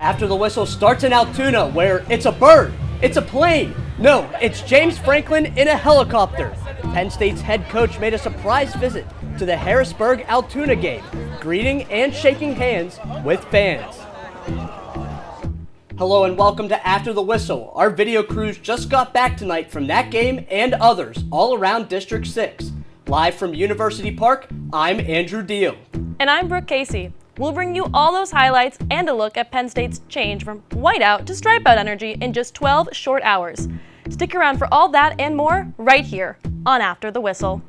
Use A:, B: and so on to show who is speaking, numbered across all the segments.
A: After the Whistle starts in Altoona, where it's a bird, it's a plane. No, it's James Franklin in a helicopter. Penn State's head coach made a surprise visit to the Harrisburg-Altoona game, greeting and shaking hands with fans. Hello and welcome to After the Whistle. Our video crews just got back tonight from that game and others all around District 6. Live from University Park, I'm Andrew Deal.
B: And I'm Brooke Casey. We'll bring you all those highlights and a look at Penn State's change from whiteout to stripeout energy in just 12 short hours. Stick around for all that and more right here on After the Whistle.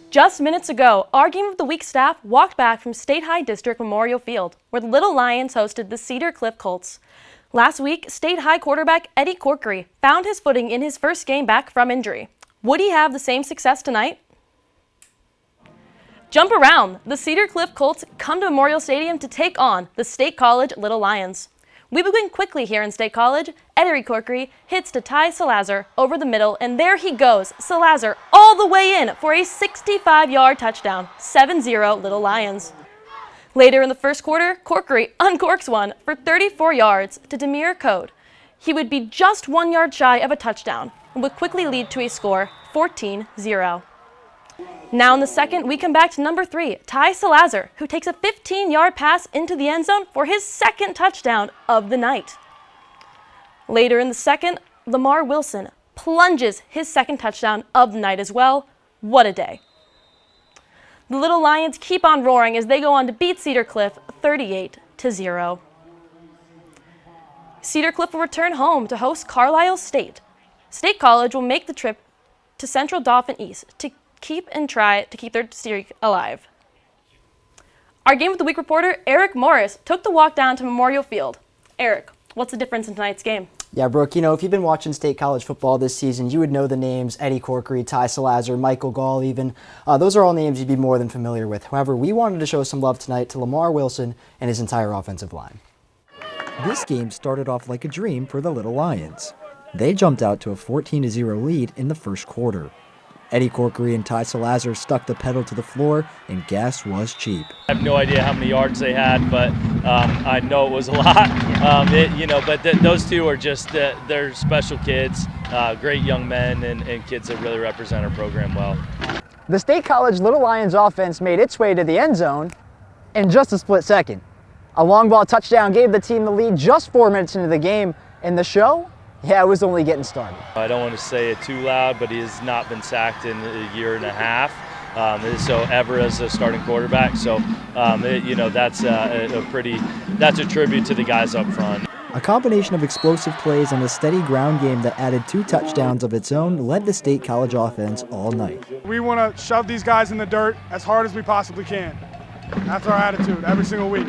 B: Just minutes ago, our Game of the Week staff walked back from State High District Memorial Field, where the Little Lions hosted the Cedar Cliff Colts. Last week, State High quarterback Eddie Corkery found his footing in his first game back from injury. Would he have the same success tonight? Jump around! The Cedar Cliff Colts come to Memorial Stadium to take on the State College Little Lions. We begin quickly here in State College. Eddie Corkery hits to Ty Salazar over the middle, and there he goes. Salazar all the way in for a 65-yard touchdown, 7-0 Little Lions. Later in the first quarter, Corkery uncorks one for 34 yards to Demir Code. He would be just 1 yard shy of a touchdown and would quickly lead to a score, 14-0. Now in the second, we come back to number 3, Ty Salazar, who takes a 15-yard pass into the end zone for his second touchdown of the night. Later in the second, Lamar Wilson plunges his second touchdown of the night as well. What a day. The Little Lions keep on roaring as they go on to beat Cedar Cliff 38-0. Cedar Cliff will return home to host Carlisle State. State College will make the trip to Central Dauphin East to try to keep their streak alive. Our Game of the Week reporter, Eric Morris, took the walk down to Memorial Field. Eric, what's the difference in tonight's game?
C: Yeah, Brooke, if you've been watching State College football this season, you would know the names Eddie Corkery, Ty Salazar, Michael Gall even. Those are all names you'd be more than familiar with. However, we wanted to show some love tonight to Lamar Wilson and his entire offensive line.
D: This game started off like a dream for the Little Lions. They jumped out to a 14-0 lead in the first quarter. Eddie Corkery and Ty Salazar stuck the pedal to the floor, and gas was cheap.
E: I have no idea how many yards they had, but I know it was a lot. Those two are just they're special kids, great young men, and kids that really represent our program well.
F: The State College Little Lions offense made its way to the end zone in just a split second. A long ball touchdown gave the team the lead just 4 minutes into the game, and the show, it was only getting started.
E: I don't want to say it too loud, but he has not been sacked in a year and a half. Ever as a starting quarterback. That's a tribute to the guys up front.
D: A combination of explosive plays and a steady ground game that added 2 touchdowns of its own led the State College offense all night.
G: We want to shove these guys in the dirt as hard as we possibly can. That's our attitude every single week.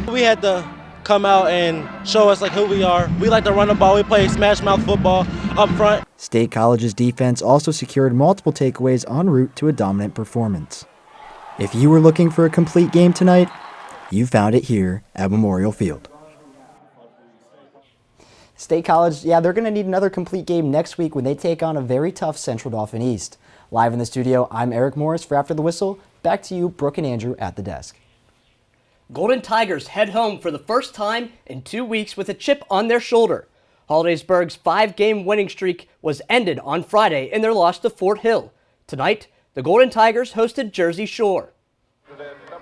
H: We had to come out and show us who we are. We like to run the ball. We play smash mouth football up front.
D: State College's defense also secured multiple takeaways en route to a dominant performance. If you were looking for a complete game tonight, you found it here at Memorial Field.
C: State College, they're going to need another complete game next week when they take on a very tough Central Dauphin East. Live in the studio, I'm Eric Morris for After the Whistle. Back to you, Brooke and Andrew at the desk.
A: Golden Tigers head home for the first time in 2 weeks with a chip on their shoulder. Hollidaysburg's 5-game winning streak was ended on Friday in their loss to Fort Hill. Tonight, the Golden Tigers hosted Jersey Shore.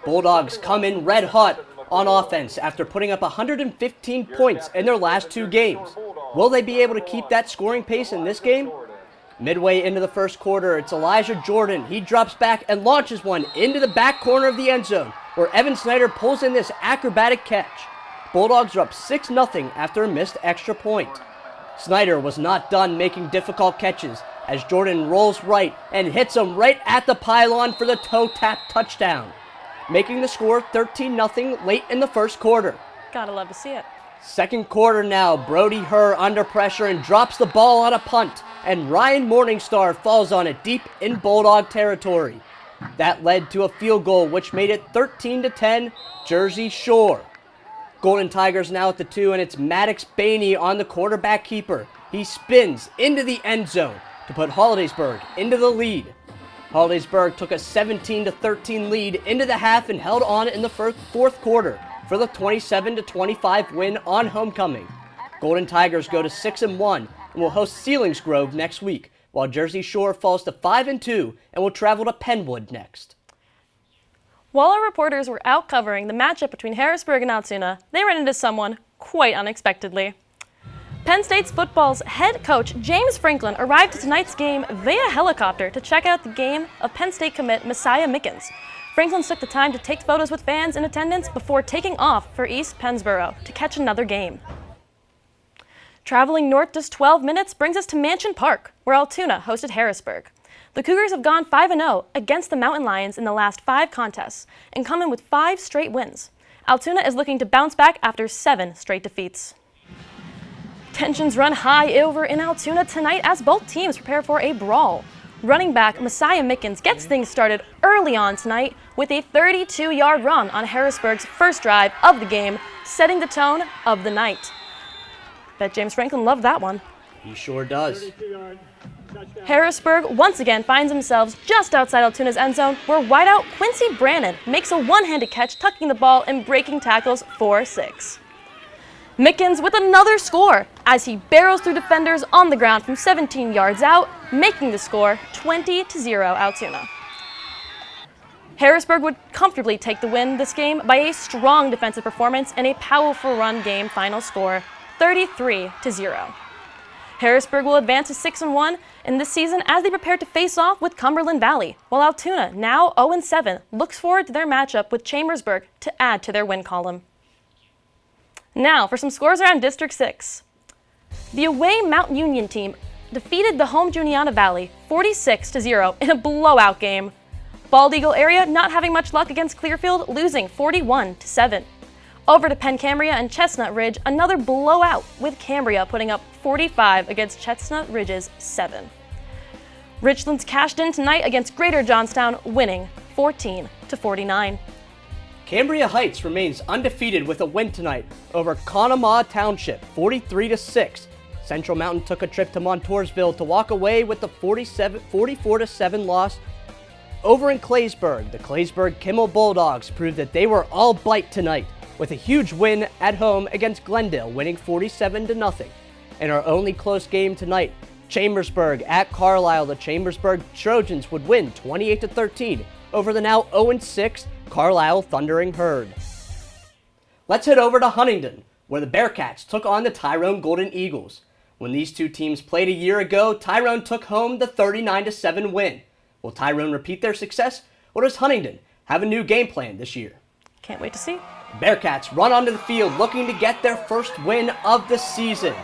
A: Bulldogs come in red hot on offense after putting up 115 points in their last 2 games. Will they be able to keep that scoring pace in this game? Midway into the first quarter, it's Elijah Jordan. He drops back and launches one into the back corner of the end zone, where Evan Snyder pulls in this acrobatic catch. Bulldogs are up 6-0 after a missed extra point. Snyder was not done making difficult catches as Jordan rolls right and hits him right at the pylon for the toe tap touchdown, making the score 13-0 late in the first quarter.
B: Gotta love to see it.
A: Second quarter now, Brody Herr under pressure and drops the ball on a punt, and Ryan Morningstar falls on it deep in Bulldog territory. That led to a field goal, which made it 13-10, Jersey Shore. Golden Tigers now at the 2, and it's Maddox Bainey on the quarterback keeper. He spins into the end zone to put Hollidaysburg into the lead. Hollidaysburg took a 17-13 lead into the half and held on in the fourth quarter for the 27-25 win on homecoming. Golden Tigers go to 6-1 and will host Selinsgrove next week, while Jersey Shore falls to 5-2 and will travel to Penwood next.
B: While our reporters were out covering the matchup between Harrisburg and Altoona, they ran into someone quite unexpectedly. Penn State's football's head coach, James Franklin, arrived to tonight's game via helicopter to check out the game of Penn State commit Messiah Mickens. Franklin took the time to take photos with fans in attendance before taking off for East Pennsboro to catch another game. Traveling north just 12 minutes brings us to Mansion Park, where Altoona hosted Harrisburg. The Cougars have gone 5-0 against the Mountain Lions in the last 5 contests and come in with 5 straight wins. Altoona is looking to bounce back after 7 straight defeats. Tensions run high over in Altoona tonight as both teams prepare for a brawl. Running back Messiah Mickens gets things started early on tonight with a 32-yard run on Harrisburg's first drive of the game, setting the tone of the night. Bet James Franklin loved that one.
A: He sure does.
B: Harrisburg once again finds themselves just outside Altoona's end zone, where wideout Quincy Brannon makes a one-handed catch, tucking the ball and breaking tackles for 6. Mickens with another score as he barrels through defenders on the ground from 17 yards out, making the score 20-0 Altoona. Harrisburg would comfortably take the win this game by a strong defensive performance and a powerful run game final score 33-0. Harrisburg will advance to 6-1 in this season as they prepare to face off with Cumberland Valley, while Altoona, now 0-7, looks forward to their matchup with Chambersburg to add to their win column. Now for some scores around District 6. The away Mount Union team defeated the home Juniata Valley 46-0 in a blowout game. Bald Eagle area not having much luck against Clearfield, losing 41-7. Over to Penn Cambria and Chestnut Ridge, another blowout with Cambria putting up 45 against Chestnut Ridge's 7. Richlands cashed in tonight against Greater Johnstown, winning 14-49.
A: Cambria Heights remains undefeated with a win tonight over Conemaugh Township, 43-6. Central Mountain took a trip to Montoursville to walk away with the 44-7 loss. Over in Claysburg, the Claysburg Kimmel Bulldogs proved that they were all bite tonight, with a huge win at home against Glendale, winning 47-0. In our only close game tonight, Chambersburg at Carlisle, the Chambersburg Trojans would win 28-13 over the now 0-6 Carlisle Thundering Herd. Let's head over to Huntingdon, where the Bearcats took on the Tyrone Golden Eagles. When these two teams played a year ago, Tyrone took home the 39-7 win. Will Tyrone repeat their success, or does Huntingdon have a new game plan this year?
B: Can't wait to see.
A: Bearcats run onto the field looking to get their first win of the season.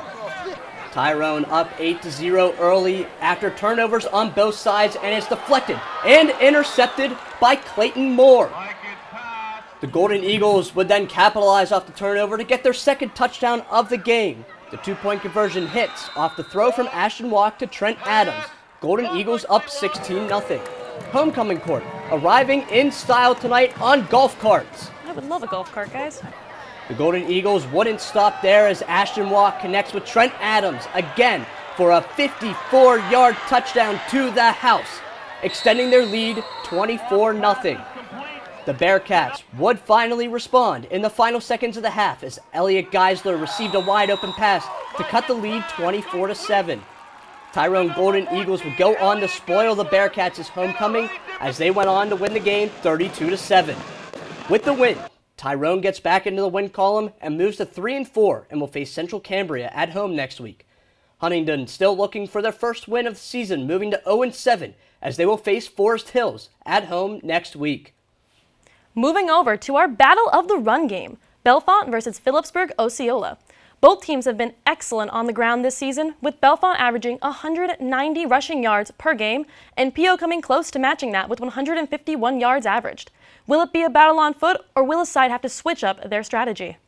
A: Tyrone up 8-0 early after turnovers on both sides, and it's deflected and intercepted by Clayton Moore. The Golden Eagles would then capitalize off the turnover to get their second touchdown of the game. The 2-point conversion hits off the throw from Ashton Walk to Trent Adams. Golden Eagles up 16-0. Homecoming court arriving in style tonight on golf carts.
B: I would love a golf cart, guys.
A: The Golden Eagles wouldn't stop there as Ashton Walk connects with Trent Adams again for a 54-yard touchdown to the house, extending their lead 24-0. The Bearcats would finally respond in the final seconds of the half as Elliot Geisler received a wide-open pass to cut the lead 24-7. Tyrone Golden Eagles would go on to spoil the Bearcats' homecoming as they went on to win the game 32-7. With the win, Tyrone gets back into the win column and moves to 3-4 and will face Central Cambria at home next week. Huntingdon still looking for their first win of the season, moving to 0-7 as they will face Forest Hills at home next week.
B: Moving over to our battle of the run game, Bellefonte versus Phillipsburg Osceola. Both teams have been excellent on the ground this season, with Bellefonte averaging 190 rushing yards per game and PO coming close to matching that with 151 yards averaged. Will it be a battle on foot, or will a side have to switch up their strategy?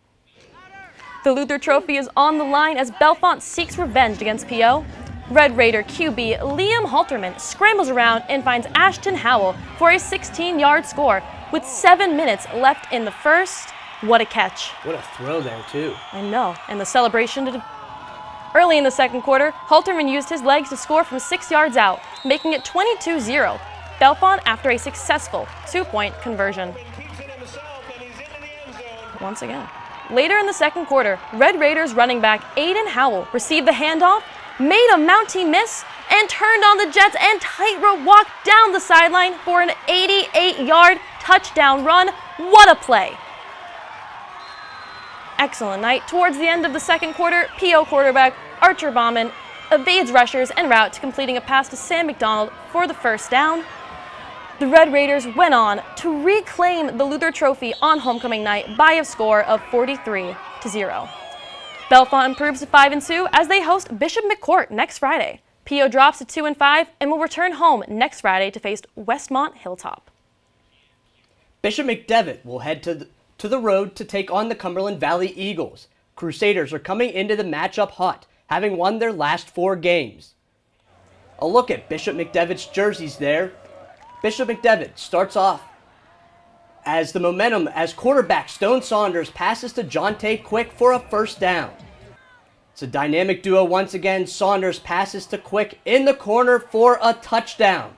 B: The Luther Trophy is on the line as Bellefonte seeks revenge against PO. Red Raider QB Liam Halterman scrambles around and finds Ashton Howell for a 16-yard score with 7 minutes left in the first. What a catch.
A: What a throw there, too.
B: I know, and the celebration Early in the second quarter, Halterman used his legs to score from 6 yards out, making it 22-0. Belfont after a successful 2-point conversion. Once again. Later in the second quarter, Red Raiders running back Aiden Howell received the handoff, made a Mountie miss, and turned on the Jets and tightrope walked down the sideline for an 88-yard touchdown run. What a play! Excellent night. Towards the end of the second quarter, PO quarterback Archer Bauman evades rushers en route to completing a pass to Sam McDonald for the first down. The Red Raiders went on to reclaim the Luther Trophy on homecoming night by a score of 43-0. Belfont improves to 5-2 as they host Bishop McCourt next Friday. PO drops to 2-5 and will return home next Friday to face Westmont Hilltop.
A: Bishop McDevitt will head to the road to take on the Cumberland Valley Eagles. Crusaders are coming into the matchup hot, having won their last 4 games. A look at Bishop McDevitt's jerseys there. Bishop McDevitt starts off as the momentum as quarterback Stone Saunders passes to Jonte Quick for a first down. It's a dynamic duo once again. Saunders passes to Quick in the corner for a touchdown.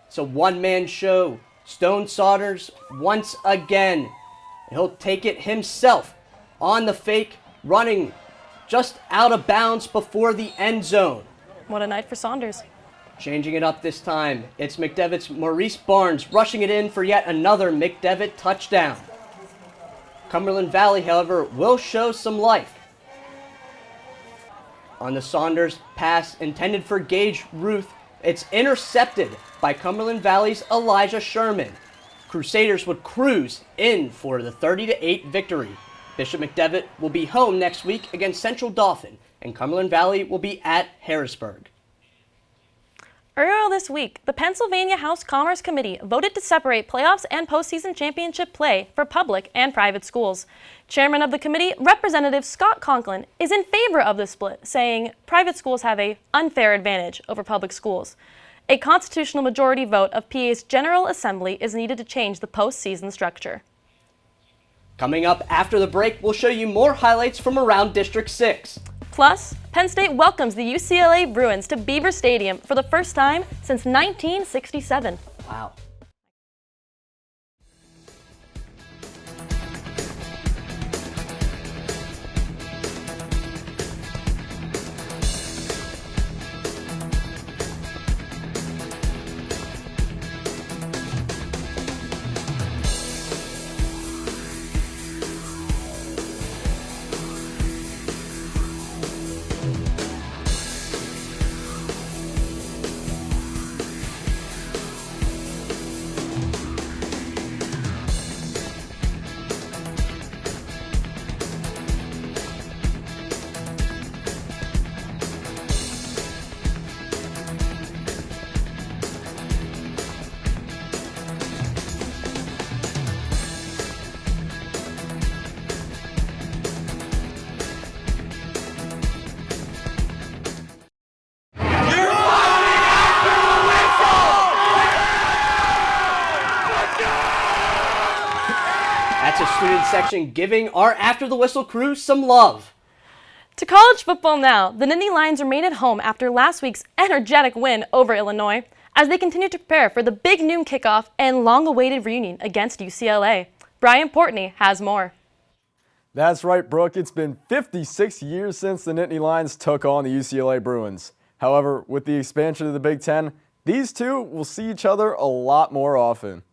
A: It's a one-man show. Stone Saunders once again. He'll take it himself on the fake, running just out of bounds before the end zone.
B: What a night for Saunders.
A: Changing it up this time, it's McDevitt's Maurice Barnes rushing it in for yet another McDevitt touchdown. Cumberland Valley, however, will show some life. On the Saunders pass intended for Gage Ruth, it's intercepted by Cumberland Valley's Elijah Sherman. Crusaders would cruise in for the 30-8 victory. Bishop McDevitt will be home next week against Central Dauphin, and Cumberland Valley will be at Harrisburg.
B: Earlier this week, the Pennsylvania House Commerce Committee voted to separate playoffs and postseason championship play for public and private schools. Chairman of the committee, Representative Scott Conklin, is in favor of the split, saying private schools have an unfair advantage over public schools. A constitutional majority vote of PA's General Assembly is needed to change the postseason structure.
A: Coming up after the break, we'll show you more highlights from around District 6.
B: Plus, Penn State welcomes the UCLA Bruins to Beaver Stadium for the first time since 1967.
A: Wow. That's a student section giving our After the Whistle crew some love.
B: To college football now, the Nittany Lions remain at home after last week's energetic win over Illinois as they continue to prepare for the big noon kickoff and long-awaited reunion against UCLA. Brian Portney has more.
I: That's right, Brooke. It's been 56 years since the Nittany Lions took on the UCLA Bruins. However, with the expansion of the Big Ten, these two will see each other a lot more often.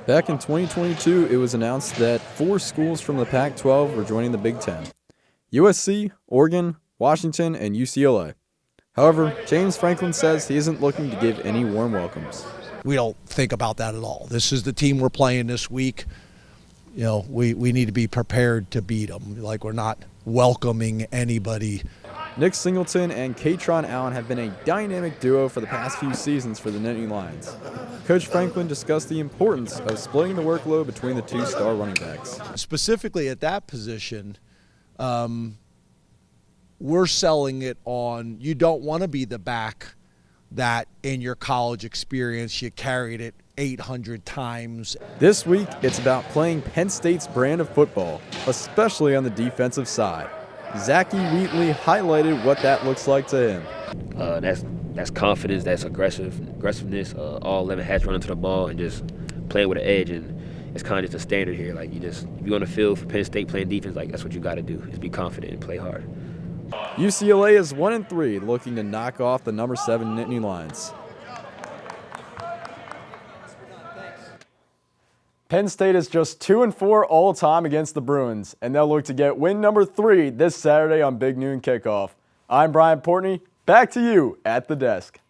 J: Back in 2022, it was announced that 4 schools from the Pac-12 were joining the Big Ten: USC, Oregon, Washington, and UCLA. However, James Franklin says he isn't looking to give any warm welcomes.
K: We don't think about that at all. This is the team we're playing this week. You know, we need to be prepared to beat them. Like, we're not welcoming anybody.
J: Nick Singleton and Katron Allen have been a dynamic duo for the past few seasons for the Nittany Lions. Coach Franklin discussed the importance of splitting the workload between the 2 star running backs.
K: Specifically at that position, we're selling it on, you don't want to be the back that in your college experience you carried it 800 times.
J: This week, it's about playing Penn State's brand of football, especially on the defensive side. Zachy Wheatley highlighted what that looks like to him.
L: That's confidence, that's aggressiveness. All 11 hats running to the ball and just playing with an edge, and it's kind of just a standard here. Like, if you're on the field for Penn State playing defense, like, that's what you got to do, is be confident and play hard.
J: UCLA is 1-3, looking to knock off the number 7 Nittany Lions.
I: Penn State is just 2-4 all time against the Bruins, and they'll look to get win number 3 this Saturday on Big Noon Kickoff. I'm Brian Portney. Back to you at the desk.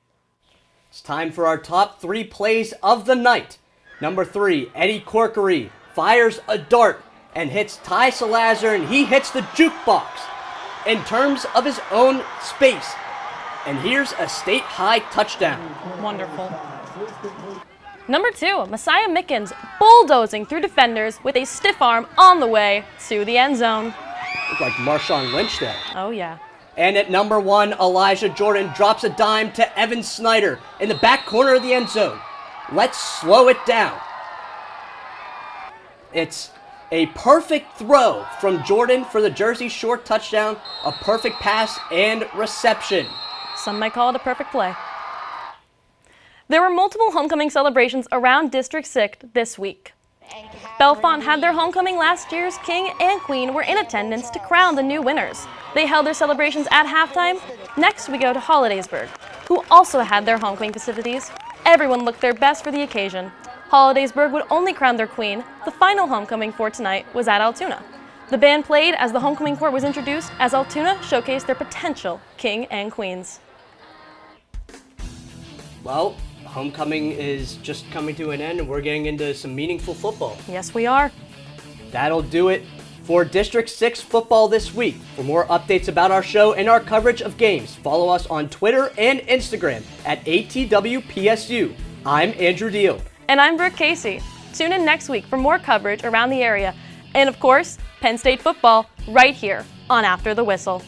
A: It's time for our top 3 plays of the night. Number 3, Eddie Corkery fires a dart and hits Ty Salazar, and he hits the jukebox in terms of his own space. And here's a state-high touchdown.
B: Wonderful. Number 2, Messiah Mickens bulldozing through defenders with a stiff arm on the way to the end zone.
A: Looked like Marshawn Lynch there.
B: Oh, yeah.
A: And at number 1, Elijah Jordan drops a dime to Evan Snyder in the back corner of the end zone. Let's slow it down. It's a perfect throw from Jordan for the Jersey Shore touchdown, a perfect pass and reception.
B: Some might call it a perfect play. There were multiple homecoming celebrations around District 6 this week. Bellefonte had their homecoming. Last year's king and queen were in attendance to crown the new winners. They held their celebrations at halftime. Next, we go to Hollidaysburg, who also had their homecoming festivities. Everyone looked their best for the occasion. Hollidaysburg would only crown their queen. The final homecoming for tonight was at Altoona. The band played as the homecoming court was introduced, as Altoona showcased their potential king and queens.
A: Well, homecoming is just coming to an end, and we're getting into some meaningful football.
B: Yes, we are.
A: That'll do it for District 6 football this week. For more updates about our show and our coverage of games, follow us on Twitter and Instagram at ATWPSU. I'm Andrew Deal.
B: And I'm Brooke Casey. Tune in next week for more coverage around the area. And of course, Penn State football right here on After the Whistle.